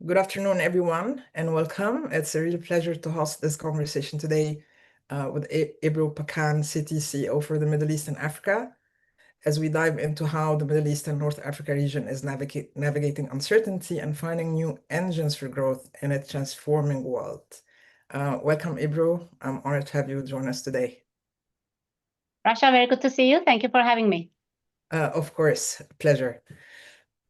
Good afternoon, everyone, and welcome. It's a real pleasure to host this conversation today with Ibro Pakan, Citi CEO for the Middle East and Africa, as we dive into how the Middle East and North Africa region is navigating uncertainty and finding new engines for growth in a transforming world. Welcome, Ibro. I'm honored to have you join us today. Rasha, very good to see you. Thank you for having me. Of course, pleasure.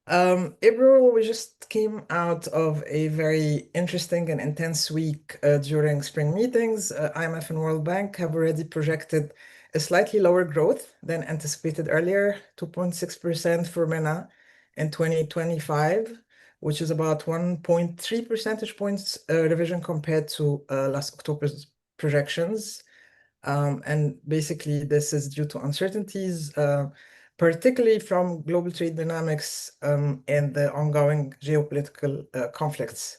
Ibro, we just came out of a very interesting and intense week during spring meetings. IMF and World Bank have already projected a slightly lower growth than anticipated earlier, 2.6% for MENA in 2025, which is about 1.3 percentage points revision compared to last October's projections. And basically, this is due to uncertainties, particularly from global trade dynamics and the ongoing geopolitical conflicts.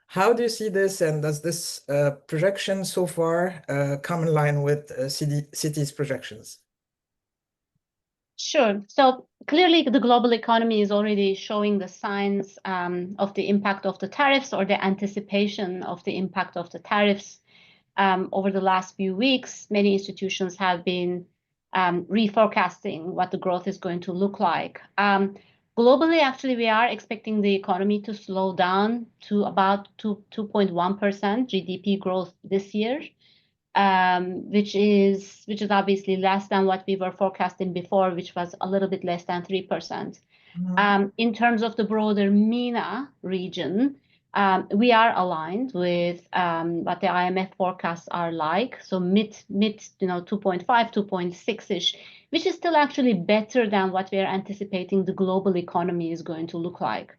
How do you see this, and does this projection so far come in line with Citi's projections? Sure. So clearly, the global economy is already showing the signs of the impact of the tariffs or the anticipation of the impact of the tariffs. Over the last few weeks, many institutions have been reforecasting what the growth is going to look like. Globally, actually, we are expecting the economy to slow down to about 2.1% GDP growth this year, which is obviously less than what we were forecasting before, which was a little bit less than 3%. In terms of the broader MENA region, we are aligned with what the IMF forecasts are like. So mid 2.5, 2.6-ish, which is still actually better than what we are anticipating the global economy is going to look like.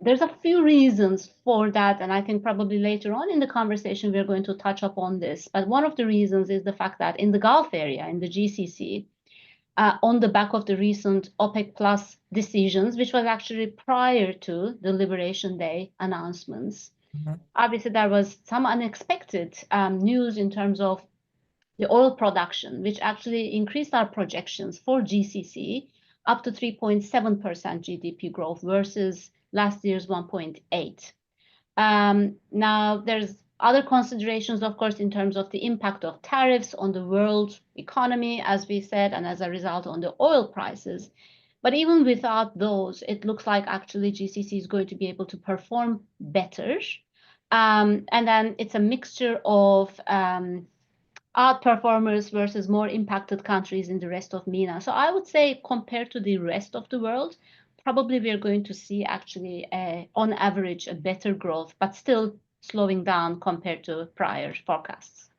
There's a few reasons for that, and I think probably later on in the conversation we're going to touch upon this. But one of the reasons is the fact that in the Gulf area, in the GCC, on the back of the recent OPEC Plus decisions, which was actually prior to the Liberation Day announcements. Obviously, there was some unexpected news in terms of the oil production, which actually increased our projections for GCC up to 3.7% GDP growth versus last year's 1.8. Now, there's other considerations, of course, in terms of the impact of tariffs on the world economy, as we said, and as a result on the oil prices. But even without those, it looks like actually GCC is going to be able to perform better. And then it's a mixture of outperformers versus more impacted countries in the rest of MENA. So I would say compared to the rest of the world, probably we're going to see actually, on average, a better growth, but still slowing down compared to prior forecasts.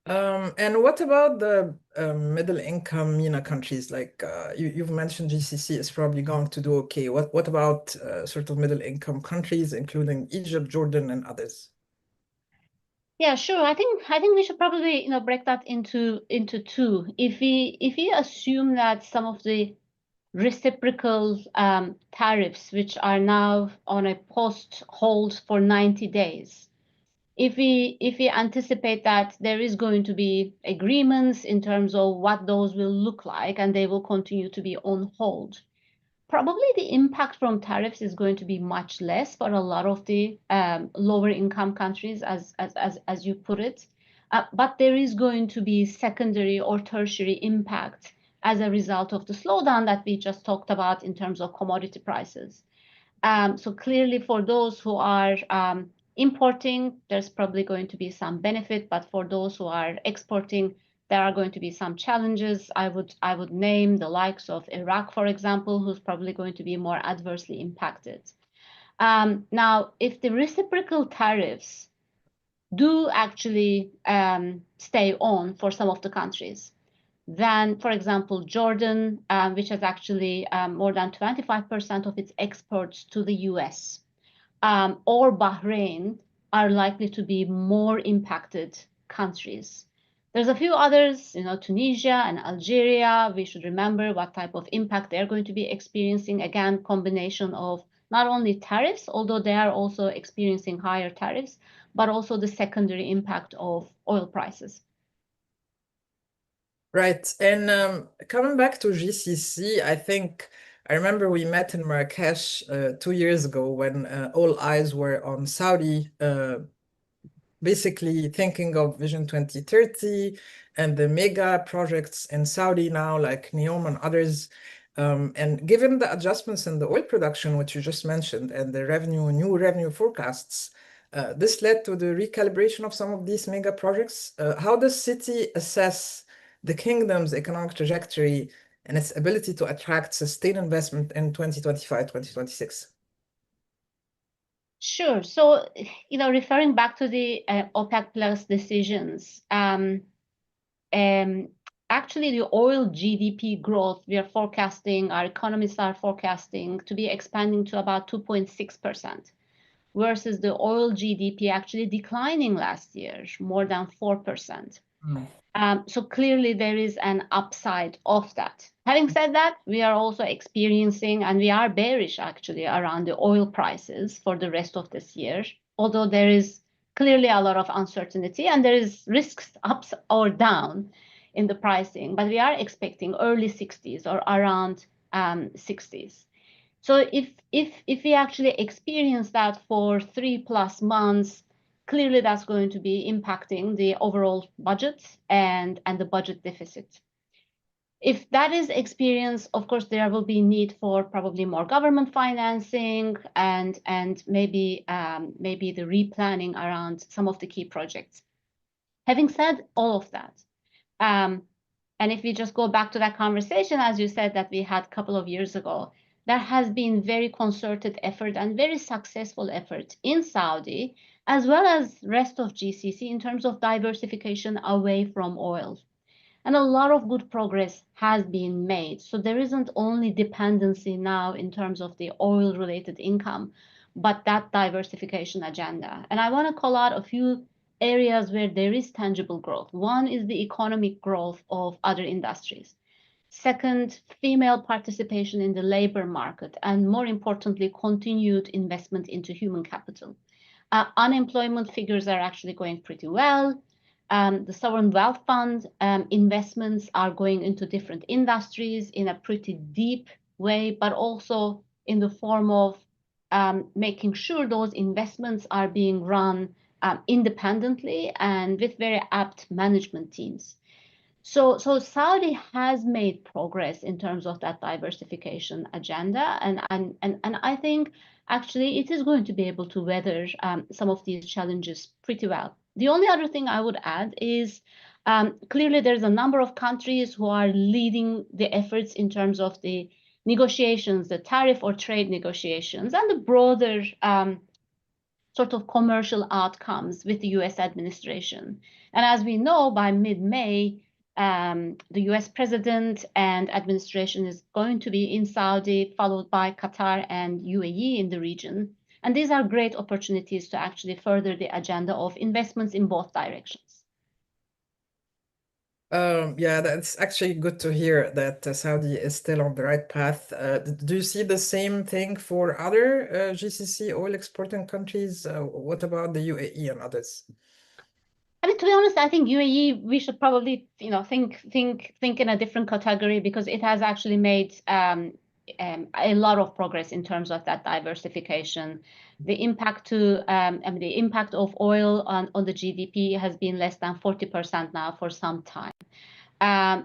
And what about the middle income MENA countries? Like you've mentioned GCC is probably going to do okay. What about sort of middle income countries, including Egypt, Jordan, and others? Yeah, sure. I think we should probably break that into two. If we assume that some of the reciprocal tariffs, which are now on a post hold for 90 days, if we anticipate that there is going to be agreements in terms of what those will look like, and they will continue to be on hold, probably the impact from tariffs is going to be much less for a lot of the lower income countries, as you put it. But there is going to be secondary or tertiary impact as a result of the slowdown that we just talked about in terms of commodity prices. So clearly for those who are importing, there's probably going to be some benefit, but for those who are exporting, there are going to be some challenges. I would name the likes of Iraq, for example, who's probably going to be more adversely impacted. Now, if the reciprocal tariffs do actually stay on for some of the countries, then, for example, Jordan, which has actually more than 25% of its exports to the US, or Bahrain, are likely to be more impacted countries. There's a few others, Tunisia and Algeria. We should remember what type of impact they're going to be experiencing. Again, combination of not only tariffs, although they are also experiencing higher tariffs, but also the secondary impact of oil prices. Right. And coming back to GCC, I think I remember we met in Marrakesh 2 years ago when all eyes were on Saudi, basically thinking of Vision 2030 and the mega projects in Saudi now, like NEOM and others. And given the adjustments in the oil production, which you just mentioned, and the new revenue forecasts, this led to the recalibration of some of these mega projects. How does Citi assess the kingdom's economic trajectory and its ability to attract sustained investment in 2025, 2026? Sure. So, referring back to the OPEC plus decisions, actually the oil GDP growth we are forecasting, our economists are forecasting to be expanding to about 2.6%, versus the oil GDP actually declining last year, more than 4%. So clearly there is an upside of that. Having said that, we are also experiencing, and we are bearish actually around the oil prices for the rest of this year, although there is clearly a lot of uncertainty and there is risks up or down in the pricing, but we are expecting early 60s or around 60s. So if we actually experience that for 3+ months, clearly that's going to be impacting the overall budget and the budget deficit. If that is experienced, of course, there will be need for probably more government financing and maybe the replanning around some of the key projects. Having said all of that, and if we just go back to that conversation, as you said, that we had a couple of years ago, there has been very concerted effort and very successful effort in Saudi, as well as rest of GCC in terms of diversification away from oil. And a lot of good progress has been made. So there isn't only dependency now in terms of the oil-related income, but that diversification agenda. And I want to call out a few areas where there is tangible growth. One is the economic growth of other industries. Second, female participation in the labor market, and more importantly, continued investment into human capital. Unemployment figures are actually going pretty well. The sovereign wealth fund investments are going into different industries in a pretty deep way, but also in the form of making sure those investments are being run independently and with very apt management teams. So Saudi has made progress in terms of that diversification agenda, and I think actually it is going to be able to weather some of these challenges pretty well. The only other thing I would add is clearly there's a number of countries who are leading the efforts in terms of the negotiations, the tariff or trade negotiations, and the broader sort of commercial outcomes with the US administration. And as we know, by mid-May, the US president and administration is going to be in Saudi, followed by Qatar and UAE in the region. And these are great opportunities to actually further the agenda of investments in both directions. Yeah, that's actually good to hear that Saudi is still on the right path. Do you see the same thing for other GCC oil exporting countries? What about the UAE and others? I mean, to be honest, I think UAE, we should probably, think in a different category because it has actually made a lot of progress in terms of that diversification. The impact the impact of oil on the GDP has been less than 40% now for some time.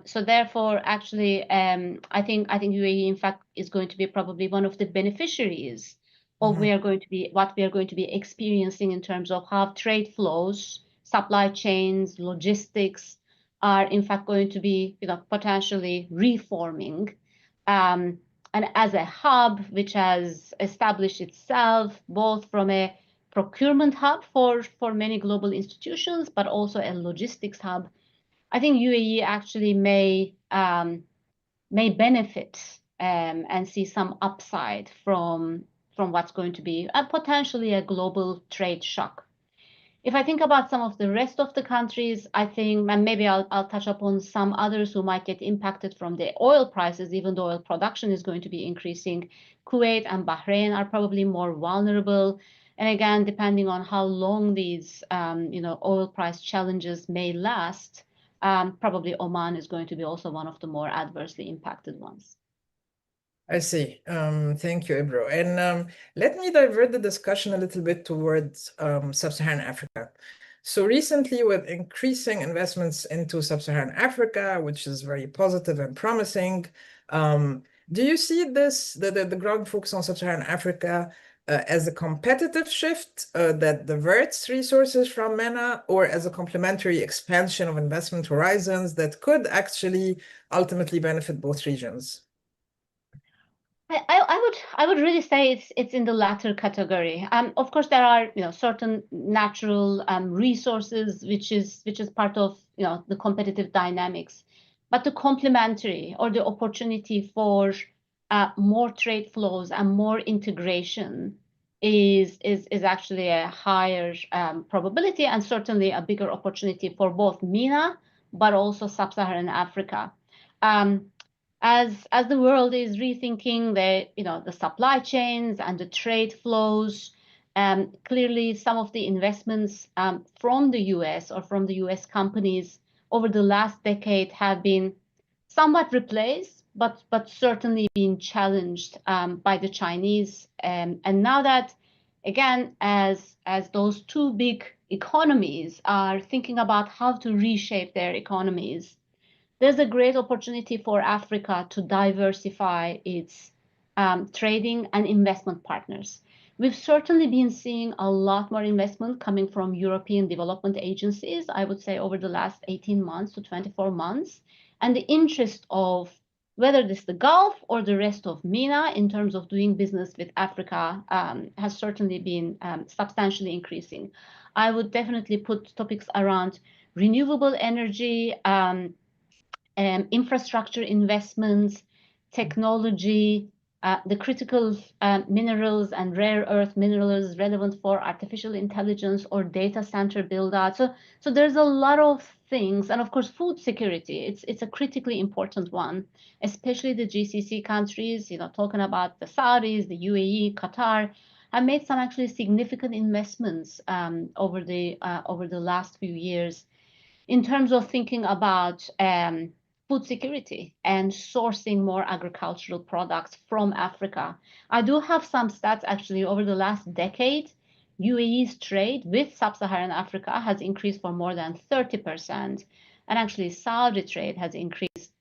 So therefore, actually, I think UAE, in fact, is going to be probably one of the beneficiaries of what we are going to be experiencing in terms of how trade flows, supply chains, logistics are in fact going to be potentially reforming. And as a hub which has established itself both from a procurement hub for many global institutions, but also a logistics hub, I think UAE actually may benefit and see some upside from what's going to be potentially a global trade shock. If I think about some of the rest of the countries, I think, and maybe I'll touch upon some others who might get impacted from the oil prices, even though oil production is going to be increasing. Kuwait and Bahrain are probably more vulnerable. And again, depending on how long these, oil price challenges may last, probably Oman is going to be also one of the more adversely impacted ones. I see. Thank you, Ibro. And let me divert the discussion a little bit towards sub-Saharan Africa. So recently, with increasing investments into sub-Saharan Africa, which is very positive and promising, do you see the growing focus on sub-Saharan Africa as a competitive shift that diverts resources from MENA, or as a complementary expansion of investment horizons that could actually ultimately benefit both regions? I would really say it's in the latter category. Of course, there are certain natural resources which is part of the competitive dynamics, but the complementary or the opportunity for more trade flows and more integration is actually a higher probability, and certainly a bigger opportunity for both MENA but also sub-Saharan Africa. Um, as the world is rethinking the supply chains and the trade flows, clearly some of the investments from the US or from the US companies over the last decade have been somewhat replaced, but certainly been challenged by the Chinese. And now that, again, as those two big economies are thinking about how to reshape their economies, there's a great opportunity for Africa to diversify its trading and investment partners. We've certainly been seeing a lot more investment coming from European development agencies, I would say, over the last 18 months to 24 months. And the interest of whether this is the Gulf or the rest of MENA in terms of doing business with Africa has certainly been substantially increasing. I would definitely put topics around renewable energy, infrastructure investments, technology, the critical minerals and rare earth minerals relevant for artificial intelligence or data center build out. So there's a lot of things, and of course, food security. It's a critically important one, especially the GCC countries. Talking about the Saudis, the UAE, Qatar, have made some actually significant investments over the last few years in terms of thinking about food security and sourcing more agricultural products from Africa. I do have some stats actually over the last decade. UAE's trade with sub-Saharan Africa has increased for more than 30%, and actually Saudi trade has increased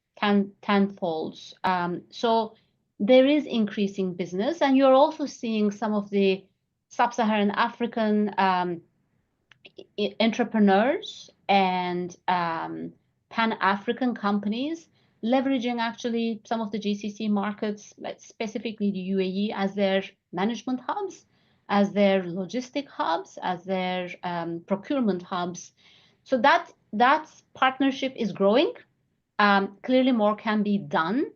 tenfolds. So there is increasing business, and you're also seeing some of the sub-Saharan African entrepreneurs and Pan-African companies leveraging actually some of the GCC markets, like specifically the UAE, as their management hubs, as their logistic hubs, as their procurement hubs. So that partnership is growing. Clearly, more can be done.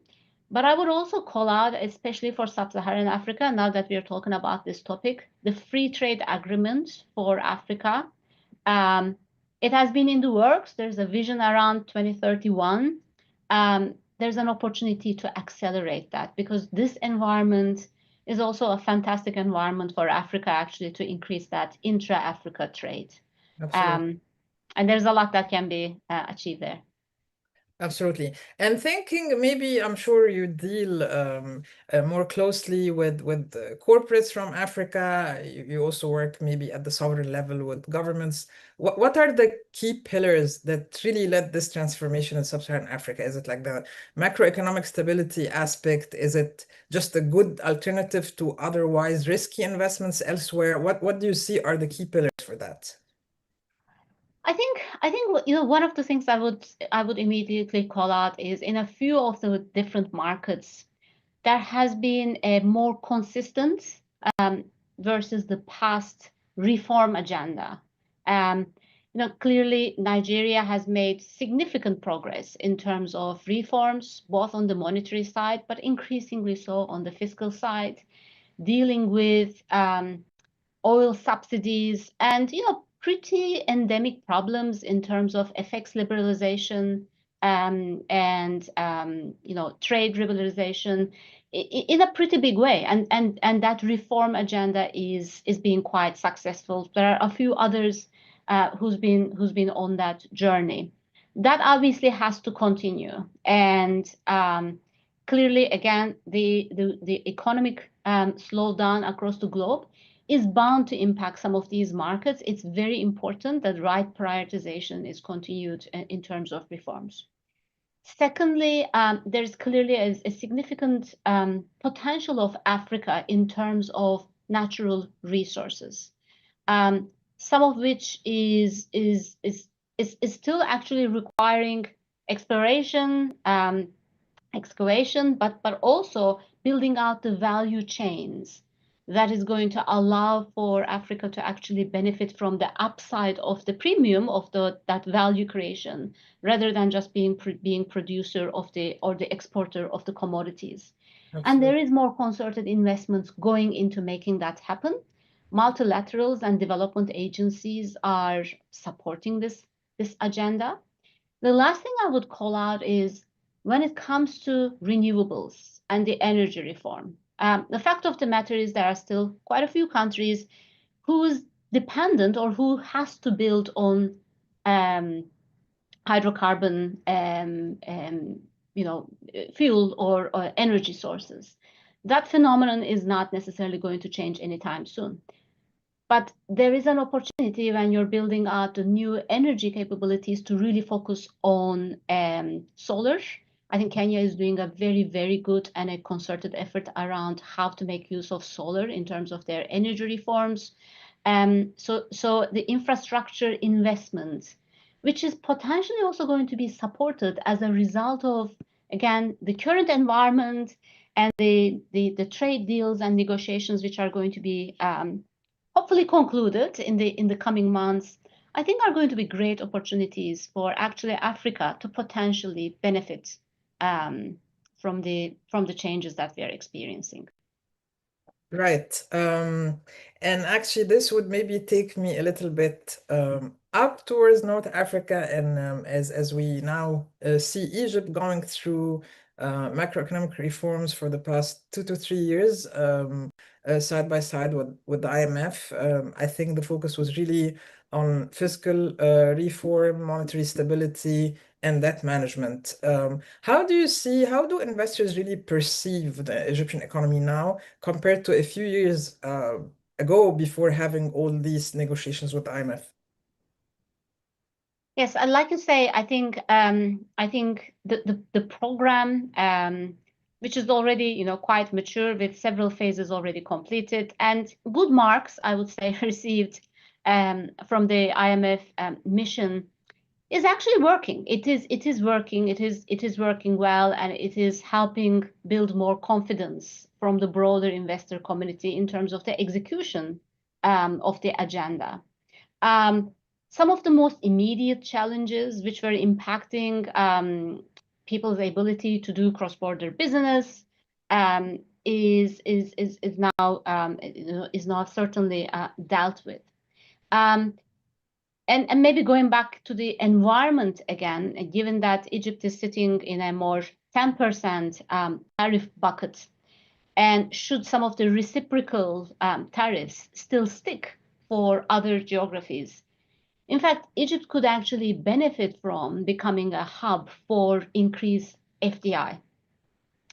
But I would also call out, especially for sub-Saharan Africa, now that we are talking about this topic, the free trade agreement for Africa. It has been in the works. There's a vision around 2031. There's an opportunity to accelerate that, because this environment is also a fantastic environment for Africa actually to increase that intra-Africa trade. Absolutely. And there's a lot that can be achieved there. Absolutely. And thinking, maybe I'm sure you deal more closely with corporates from Africa. You also work maybe at the sovereign level with governments. What are the key pillars that really led this transformation in sub-Saharan Africa? Is it like the macroeconomic stability aspect? Is it just a good alternative to otherwise risky investments elsewhere? What do you see are the key pillars for that? I think one of the things I would immediately call out is in a few of the different markets there has been a more consistent versus the past reform agenda. Um, Clearly Nigeria has made significant progress in terms of reforms, both on the monetary side, but increasingly so on the fiscal side, dealing with oil subsidies and pretty endemic problems in terms of FX liberalization and trade liberalization in a pretty big way, and that reform agenda is being quite successful. There are a few others who's been on that journey. That obviously has to continue, and clearly, again, the economic slowdown across the globe is bound to impact some of these markets. It's very important that right prioritization is continued in terms of reforms. Secondly, there's clearly a significant potential of Africa in terms of natural resources, some of which is still actually requiring exploration, excavation, but also building out the value chains that is going to allow for Africa to actually benefit from the upside of the premium of that value creation, rather than just being producer of the exporter of the commodities. Absolutely. And there is more concerted investments going into making that happen. Multilaterals and development agencies are supporting this agenda. The last thing I would call out is when it comes to renewables and the energy reform. The fact of the matter is there are still quite a few countries who's dependent or who has to build on hydrocarbon fuel or energy sources. That phenomenon is not necessarily going to change anytime soon. But there is an opportunity when you're building out the new energy capabilities to really focus on solar. I think Kenya is doing a very, very good and a concerted effort around how to make use of solar in terms of their energy reforms. So the infrastructure investments, which is potentially also going to be supported as a result of, again, the current environment and the trade deals and negotiations which are going to be hopefully concluded in the coming months, I think are going to be great opportunities for actually Africa to potentially benefit from the changes that we are experiencing. Right. And actually, this would maybe take me a little bit up towards North Africa, and as we now see Egypt going through macroeconomic reforms for the past 2 to 3 years, side by side with the IMF. I think the focus was really on fiscal reform, monetary stability, and debt management. How do investors really perceive the Egyptian economy now compared to a few years ago before having all these negotiations with the IMF? Yes, I'd like to say I think the program, which is already quite mature with several phases already completed and good marks, I would say, received from the IMF mission, is actually working. It is working. It is working well, and it is helping build more confidence from the broader investor community in terms of the execution of the agenda. Some of the most immediate challenges which were impacting people's ability to do cross-border business is now certainly dealt with. And maybe going back to the environment again, given that Egypt is sitting in a more 10% tariff bucket, and should some of the reciprocal tariffs still stick for other geographies, in fact, Egypt could actually benefit from becoming a hub for increased FDI.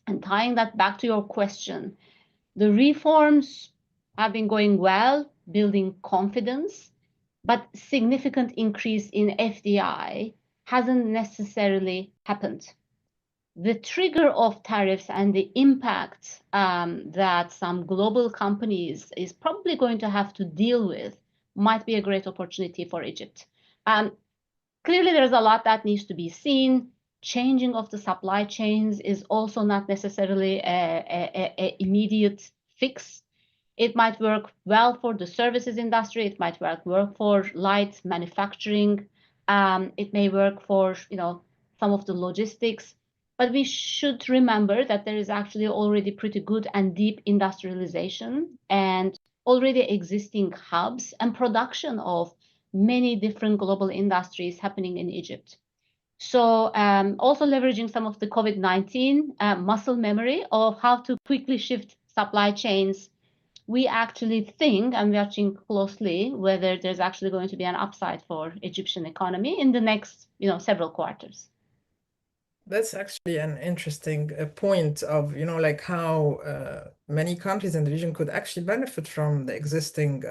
And tying that back to your question, the reforms have been going well, building confidence, but significant increase in FDI hasn't necessarily happened. The trigger of tariffs and the impact that some global companies is probably going to have to deal with might be a great opportunity for Egypt. Clearly, there's a lot that needs to be seen. Changing of the supply chains is also not necessarily an immediate fix. It might work well for the services industry. It might work for light manufacturing. It may work for some of the logistics. But we should remember that there is actually already pretty good and deep industrialization and already existing hubs and production of many different global industries happening in Egypt. So also leveraging some of the COVID-19 muscle memory of how to quickly shift supply chains, we actually think, and watching closely, whether there's actually going to be an upside for Egyptian economy in the next several quarters. That's actually an interesting point of, like how many countries in the region could actually benefit from the existing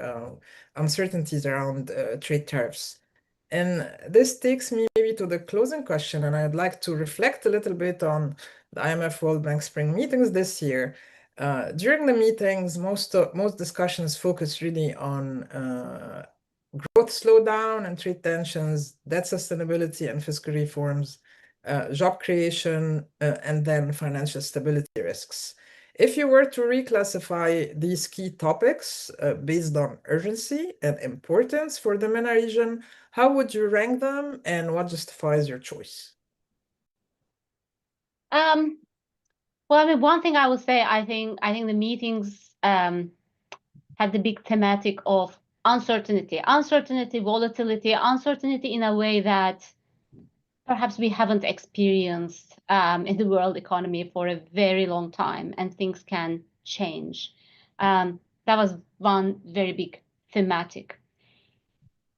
uncertainties around trade tariffs. And this takes me maybe to the closing question, and I'd like to reflect a little bit on the IMF World Bank Spring Meetings this year. During the meetings, most discussions focus really on growth slowdown and trade tensions, debt sustainability and fiscal reforms, job creation, and then financial stability risks. If you were to reclassify these key topics based on urgency and importance for the MENA region, how would you rank them and what justifies your choice? Well, I mean, one thing I would say, I think the meetings had the big thematic of uncertainty, volatility, uncertainty in a way that perhaps we haven't experienced in the world economy for a very long time, and things can change. That was one very big thematic.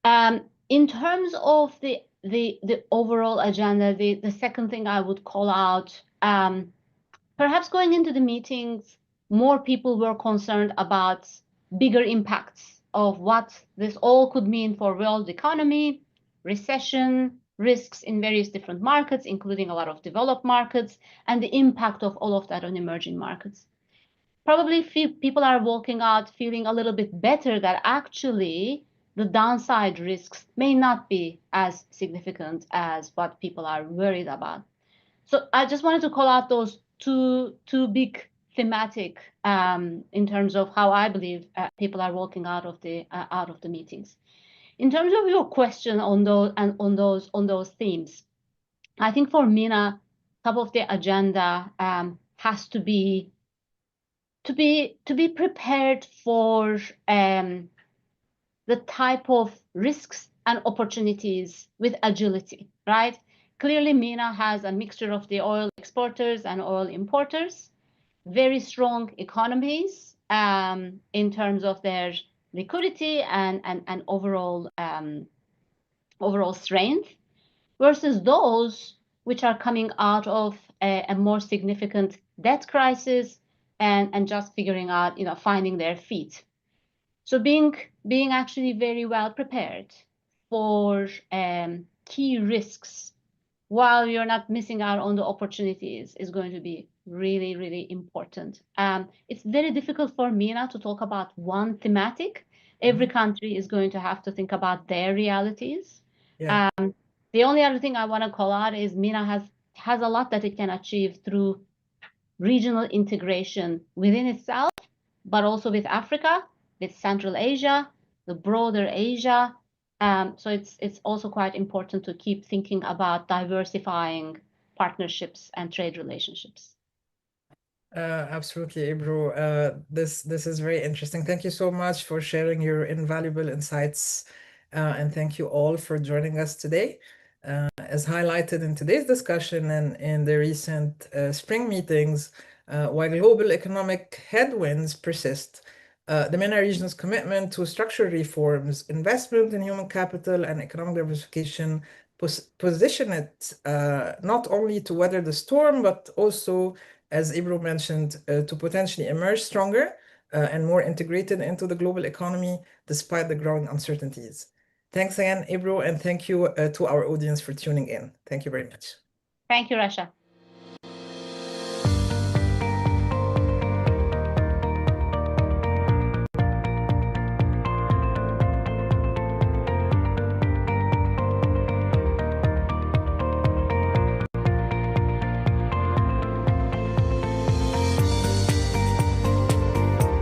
In terms of the overall agenda, the second thing I would call out, perhaps going into the meetings, more people were concerned about bigger impacts of what this all could mean for world economy, recession, risks in various different markets, including a lot of developed markets, and the impact of all of that on emerging markets. Probably people are walking out feeling a little bit better that actually the downside risks may not be as significant as what people are worried about. So I just wanted to call out those two big thematic in terms of how I believe people are walking out of the meetings. In terms of your question on those themes, I think for MENA, top of the agenda has to be prepared for the type of risks and opportunities with agility, right? Clearly, MENA has a mixture of the oil exporters and oil importers, very strong economies in terms of their liquidity and overall strength, versus those which are coming out of a more significant debt crisis and just figuring out, finding their feet. So being actually very well prepared for key risks while you're not missing out on the opportunities is going to be really, really important. It's very difficult for MENA to talk about one thematic. Every country is going to have to think about their realities. Yeah. The only other thing I want to call out is MENA has a lot that it can achieve through regional integration within itself, but also with Africa, with Central Asia, the broader Asia. So it's also quite important to keep thinking about diversifying partnerships and trade relationships. Absolutely, Ibro. This is very interesting. Thank you so much for sharing your invaluable insights, and thank you all for joining us today. As highlighted in today's discussion and in the recent spring meetings, while global economic headwinds persist, the MENA region's commitment to structural reforms, investment in human capital, and economic diversification position it not only to weather the storm, but also, as Ibro mentioned, to potentially emerge stronger and more integrated into the global economy despite the growing uncertainties. Thanks again, Ibro, and thank you to our audience for tuning in. Thank you very much. Thank you, Rasha.